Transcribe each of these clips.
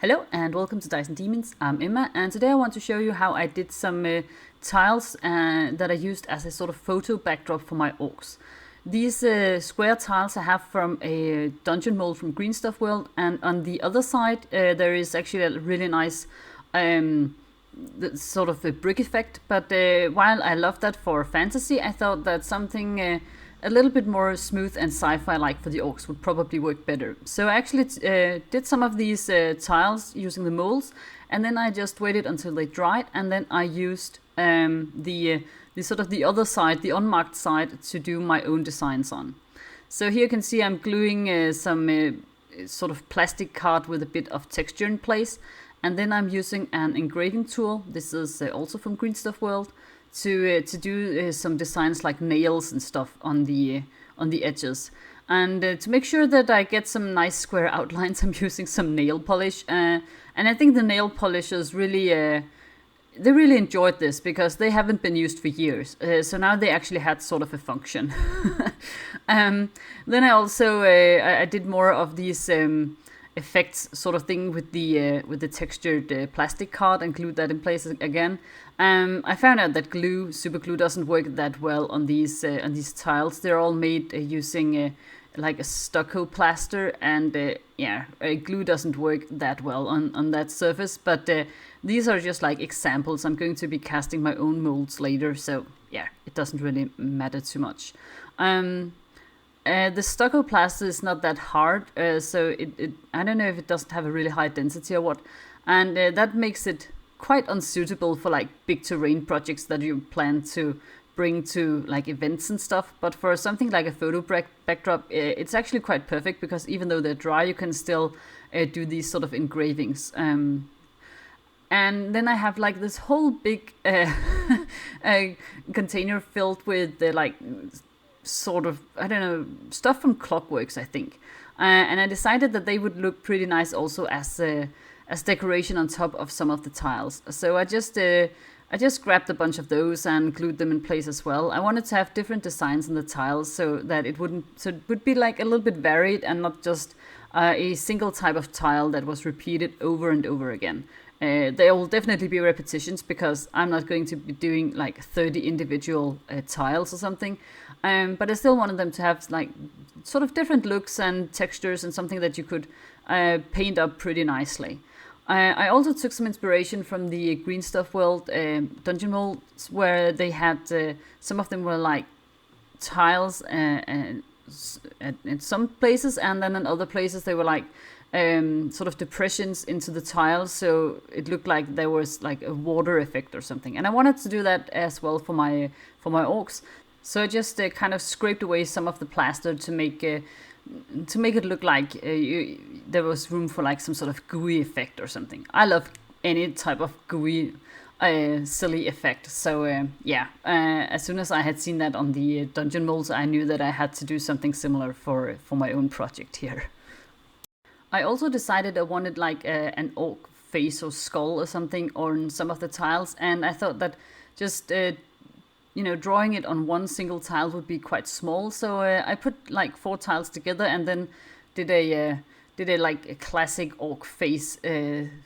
Hello and welcome to Dice and Demons. I'm Emma, and today I want to show you how I did some tiles that I used as a sort of photo backdrop for my orcs. These square tiles I have from a dungeon mold from Green Stuff World, and on the other side there is actually a really nice sort of a brick effect. But while I love that for fantasy, I thought that something a little bit more smooth and sci-fi like for the orcs would probably work better. So I actually did some of these tiles using the molds, and then I just waited until they dried, and then I used the sort of the other side, the unmarked side, to do my own designs on. So here you can see I'm gluing some sort of plastic card with a bit of texture in place, and then I'm using an engraving tool. This is also from Green Stuff World, to do some designs like nails and stuff on the edges. And to make sure that I get some nice square outlines, I'm using some nail polish. And I think the nail polishers really, they really enjoyed this because they haven't been used for years. So now they actually had sort of a function. Then I also, I did more of these effects sort of thing with the textured plastic card and glued that in place again. I found out that super glue doesn't work that well on these tiles. They're all made using like a stucco plaster, and glue doesn't work that well on that surface. But these are just like examples. I'm going to be casting my own molds later, so yeah, it doesn't really matter too much. The stucco plaster is not that hard, so it I don't know if it doesn't have a really high density or what, and that makes it quite unsuitable for like big terrain projects that you plan to bring to like events and stuff. But for something like a photo backdrop, it's actually quite perfect, because even though they're dry, you can still do these sort of engravings. And then I have like this whole big container filled with like sort of, I don't know, stuff from Clockworks, I think. And I decided that they would look pretty nice also as decoration on top of some of the tiles. So I just grabbed a bunch of those and glued them in place as well. I wanted to have different designs on the tiles so that it would be like a little bit varied and not just a single type of tile that was repeated over and over again. There will definitely be repetitions, because I'm not going to be doing like 30 individual tiles or something. But I still wanted them to have like sort of different looks and textures, and something that you could paint up pretty nicely. I also took some inspiration from the Green Stuff World dungeon molds, where they had some of them were like tiles in some places, and then in other places they were like sort of depressions into the tiles, so it looked like there was like a water effect or something. And I wanted to do that as well for my orcs, so I just kind of scraped away some of the plaster to make it look like there was room for like some sort of gooey effect or something. I love any type of gooey silly effect. So as soon as I had seen that on the dungeon molds, I knew that I had to do something similar for my own project here. I also decided I wanted like an orc face or skull or something on some of the tiles, and I thought that just drawing it on one single tile would be quite small. So I put like 4 tiles together, and then did a like a classic orc face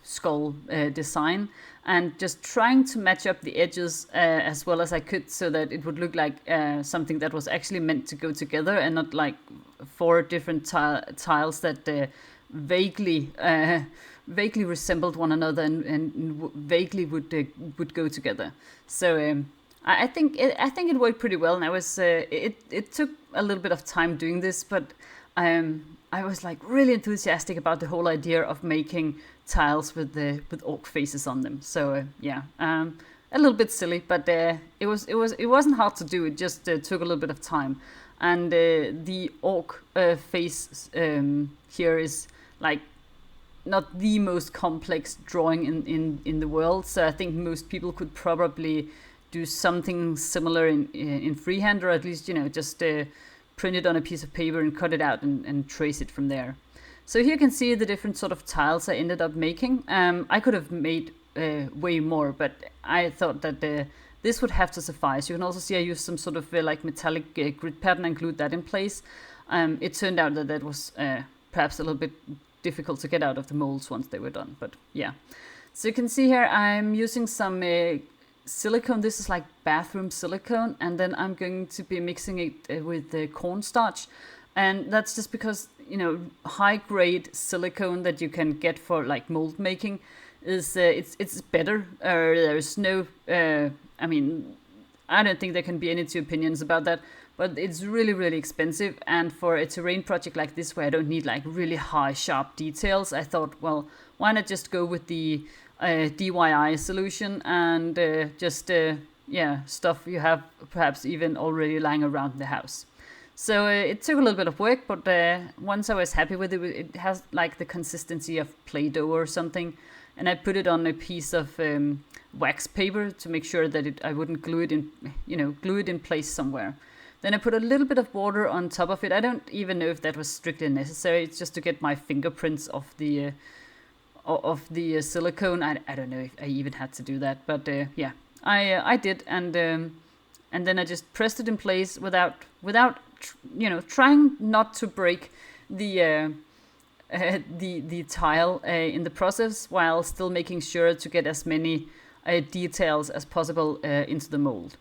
skull design, and just trying to match up the edges as well as I could, so that it would look like something that was actually meant to go together, and not like 4 different tiles that vaguely resembled one another and vaguely would go together. So I think it worked pretty well, and I was it took a little bit of time doing this, but I was like really enthusiastic about the whole idea of making tiles with orc faces on them. So a little bit silly, but it wasn't hard to do. It just took a little bit of time, and the orc face here is like not the most complex drawing in the world. So I think most people could probably do something similar in freehand, or at least just print it on a piece of paper and cut it out and trace it from there. So here you can see the different sort of tiles I ended up making. I could have made way more, but I thought that this would have to suffice. You can also see I used some sort of like metallic grid pattern and glued that in place. It turned out that was perhaps a little bit difficult to get out of the molds once they were done. But yeah, so you can see here I'm using some silicone. This is like bathroom silicone, and then I'm going to be mixing it with the cornstarch. And that's just because, you know, high grade silicone that you can get for like mold making is it's better. There's no I mean, I don't think there can be any two opinions about that, but it's really, really expensive. And for a terrain project like this, where I don't need like really high, sharp details, I thought, well, why not just go with the DIY solution and yeah, stuff you have perhaps even already lying around the house. So it took a little bit of work, but once I was happy with it, it has like the consistency of Play-Doh or something. And I put it on a piece of wax paper to make sure that I wouldn't glue it in, you know, glue it in place somewhere. Then I put a little bit of water on top of it. I don't even know if that was strictly necessary. It's just to get my fingerprints of the silicone. I don't know if I even had to do that, but yeah, I did, and then I just pressed it in place without you know, trying not to break the tile in the process, while still making sure to get as many details as possible into the mold.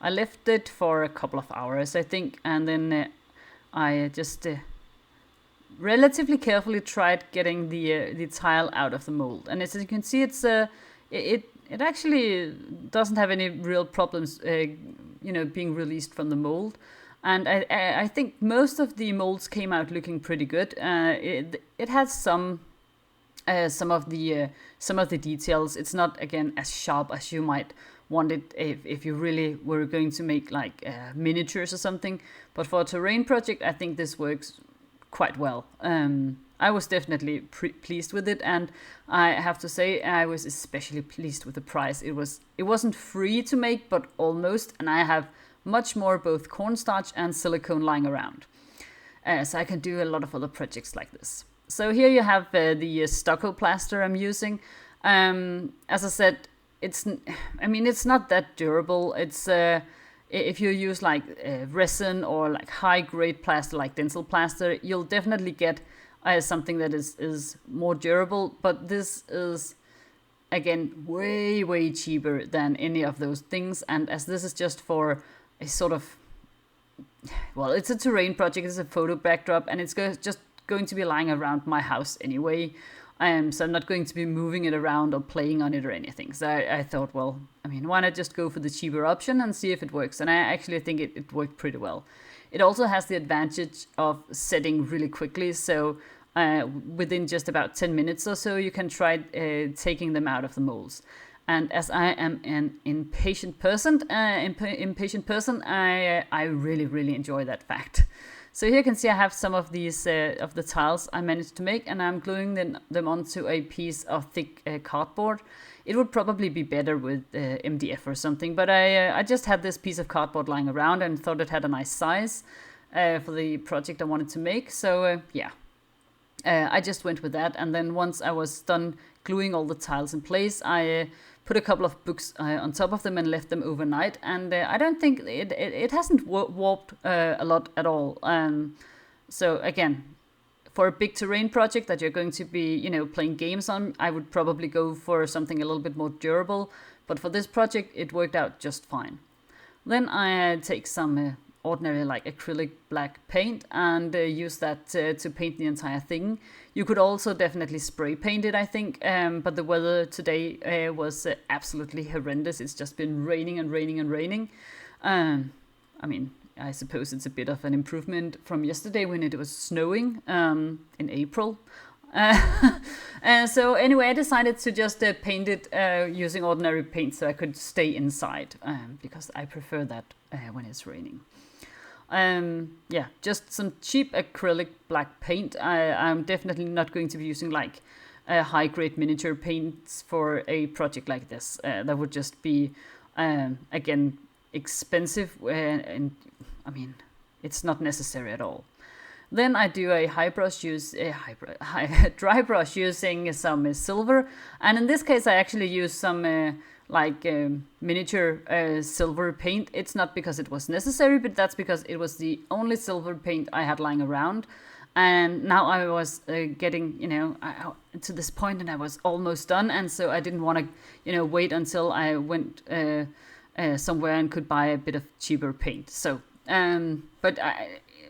I left it for a couple of hours, I think, and then I just relatively carefully tried getting the tile out of the mold. And as you can see, it actually doesn't have any real problems, you know, being released from the mold. And I think most of the molds came out looking pretty good. It has some of the details. It's not, again, as sharp as you might want it if you really were going to make like miniatures or something. But for a terrain project, I think this works quite well. I was definitely pleased with it, and I have to say I was especially pleased with the price. It wasn't free to make, but almost, and I have much more both cornstarch and silicone lying around. So I can do a lot of other projects like this. So here you have the stucco plaster I'm using. As I said, it's not that durable. It's if you use like resin or like high grade plaster like dental plaster, you'll definitely get something that is more durable. But this is, again, way cheaper than any of those things. And as this is just for a sort of, well, it's a terrain project, it's a photo backdrop, and it's just going to be lying around my house anyway. So I'm not going to be moving it around or playing on it or anything. So I thought, well, I mean, why not just go for the cheaper option and see if it works? And I actually think it worked pretty well. It also has the advantage of setting really quickly. So within just about 10 minutes or so, you can try taking them out of the molds. And as I am an impatient person, I really enjoy that fact. So here you can see I have some of these of the tiles I managed to make, and I'm gluing them onto a piece of thick cardboard. It would probably be better with MDF or something, but I just had this piece of cardboard lying around and thought it had a nice size for the project I wanted to make. So yeah, I just went with that. And then once I was done gluing all the tiles in place, I put a couple of books on top of them and left them overnight. And I don't think it hasn't warped a lot at all. So again, for a big terrain project that you're going to be, you know, playing games on, I would probably go for something a little bit more durable. But for this project, it worked out just fine. Then I take some ordinary like acrylic black paint and use that to paint the entire thing. You could also definitely spray paint it, I think, but the weather today was absolutely horrendous. It's just been raining and raining and raining. I mean, I suppose it's a bit of an improvement from yesterday when it was snowing in April. So anyway, I decided to just paint it using ordinary paint so I could stay inside because I prefer that when it's raining. Yeah, just some cheap acrylic black paint. I'm definitely not going to be using like high-grade miniature paints for a project like this. That would just be, again, expensive, and I mean, it's not necessary at all. Then I do a dry brush using some silver, and in this case I actually use some miniature silver paint. It's not because it was necessary, but that's because it was the only silver paint I had lying around, And now I was getting, to this point, and I was almost done. And so I didn't want to, wait until I went somewhere and could buy a bit of cheaper paint. So,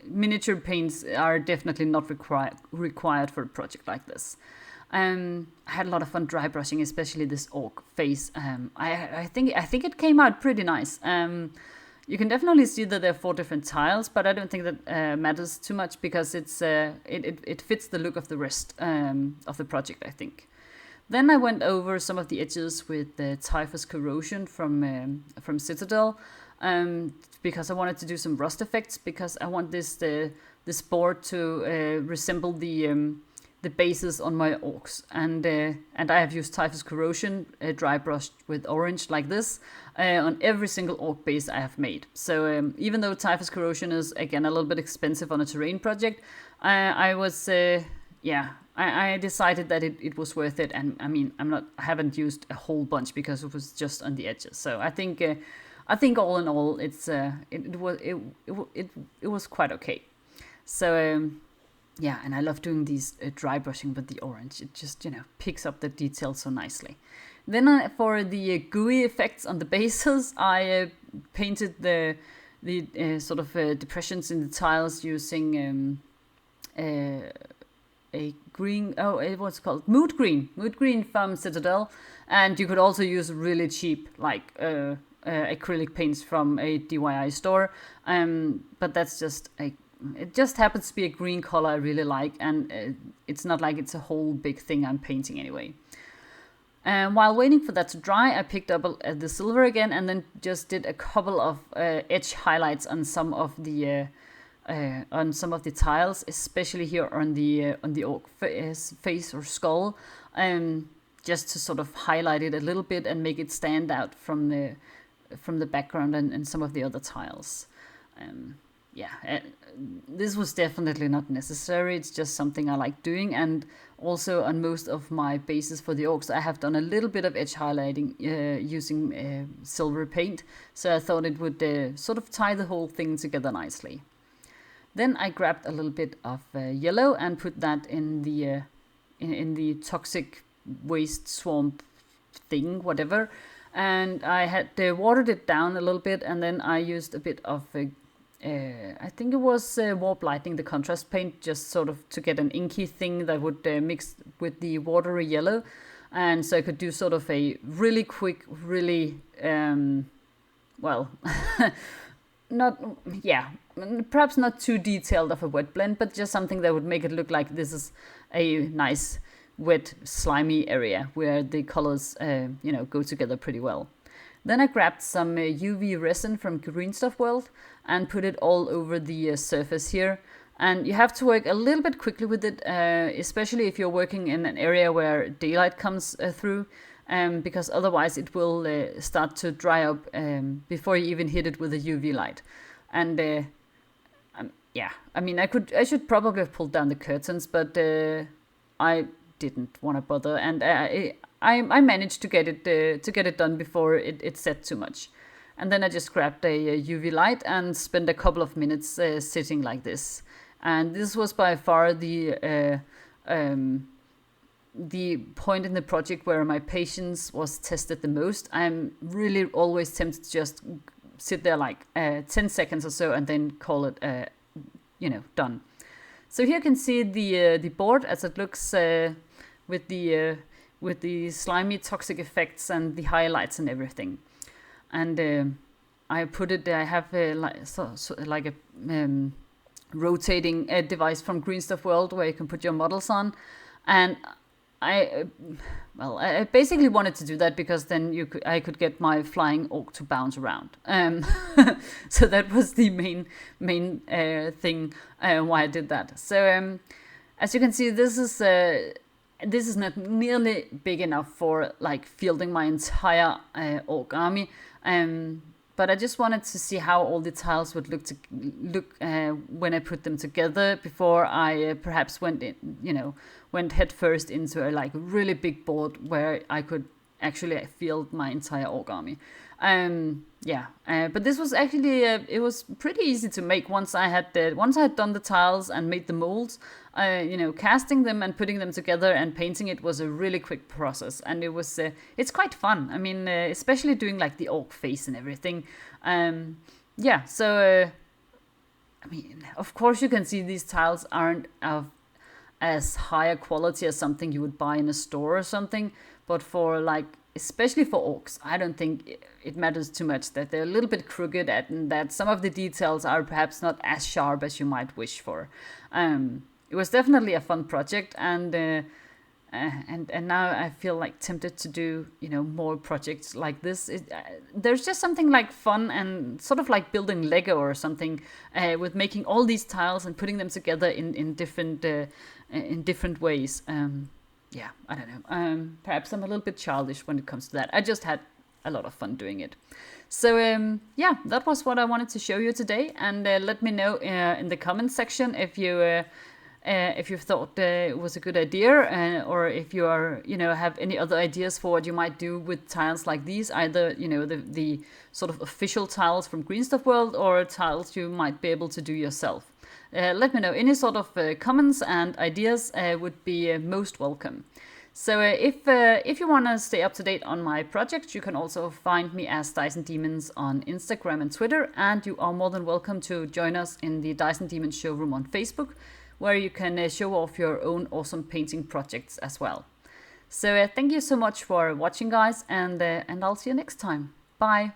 miniature paints are definitely not required for a project like this. I had a lot of fun dry brushing, especially this orc face. I think it came out pretty nice. You can definitely see that there are 4 different tiles, but I don't think that matters too much because it fits the look of the rest of the project, I think. Then I went over some of the edges with the Typhus Corrosion from Citadel, because I wanted to do some rust effects, because I want this board to resemble the bases on my orcs, and I have used Typhus Corrosion dry brushed with orange like this on every single orc base I have made. So even though Typhus Corrosion is again a little bit expensive on a terrain project, I decided that it was worth it. And I mean, I haven't used a whole bunch because it was just on the edges. So I think all in all, it was quite okay. So. Yeah, and I love doing these dry brushing with the orange. It just, picks up the details so nicely. Then for the gooey effects on the bases, I painted the sort of depressions in the tiles using a green, what's it called? Mood green from Citadel. And you could also use really cheap, like acrylic paints from a DIY store. But that's just it just happens to be a green color I really like, and it's not like it's a whole big thing I'm painting anyway. While waiting for that to dry, I picked up the silver again, and then just did a couple of edge highlights on some of the tiles, especially here on the orc face or skull, just to sort of highlight it a little bit and make it stand out from the background and some of the other tiles. This was definitely not necessary. It's just something I like doing, and also on most of my bases for the orcs I have done a little bit of edge highlighting using silver paint, so I thought it would sort of tie the whole thing together nicely. Then I grabbed a little bit of yellow and put that in the toxic waste swamp thing, whatever, and I had watered it down a little bit, and then I used a bit of I think it was Warp Lightning, the contrast paint, just sort of to get an inky thing that would mix with the watery yellow. And so I could do sort of a really quick, really, perhaps not too detailed of a wet blend, but just something that would make it look like this is a nice, wet, slimy area where the colors, go together pretty well. Then I grabbed some UV resin from Green Stuff World and put it all over the surface here. And you have to work a little bit quickly with it, especially if you're working in an area where daylight comes through, because otherwise it will start to dry up before you even hit it with a UV light. And I should probably have pulled down the curtains, but I didn't want to bother, and I managed to get it done before it set too much. And then I just grabbed a UV light and spent a couple of minutes sitting like this. And this was by far the point in the project where my patience was tested the most. I'm really always tempted to just sit there like 10 seconds or so and then call it done. So here you can see the board as it looks with the slimy toxic effects and the highlights and everything. And I put it there. I have like a rotating device from Green Stuff World where you can put your models on. And I basically wanted to do that because then I could get my flying orc to bounce around. So that was the main thing why I did that. So as you can see, this is not nearly big enough for like fielding my entire orc army. But I just wanted to see how all the tiles would look when I put them together before I perhaps went head first into a like really big board where I could actually field my entire orc army. But this was actually it was pretty easy to make once I had done the tiles and made the molds. Casting them and putting them together and painting it was a really quick process, and it's quite fun. I mean, especially doing like the orc face and everything. I mean, of course you can see these tiles aren't of as high a quality as something you would buy in a store or something, but for like, especially for orcs, I don't think it matters too much that they're a little bit crooked and that some of the details are perhaps not as sharp as you might wish for. It was definitely a fun project, and now I feel like tempted to do more projects like this. There's just something like fun and sort of like building Lego or something, with making all these tiles and putting them together in different ways. I don't know. Perhaps I'm a little bit childish when it comes to that. I just had a lot of fun doing it. So that was what I wanted to show you today, and let me know in the comments section if you thought it was a good idea, or if you have any other ideas for what you might do with tiles like these, either the sort of official tiles from Green Stuff World or tiles you might be able to do yourself. Let me know. Any sort of comments and ideas would be most welcome. So if you want to stay up to date on my projects, you can also find me as Dyson Demons on Instagram and Twitter, and you are more than welcome to join us in the Dyson Demons showroom on Facebook, where you can show off your own awesome painting projects as well. So thank you so much for watching, guys, and I'll see you next time. Bye!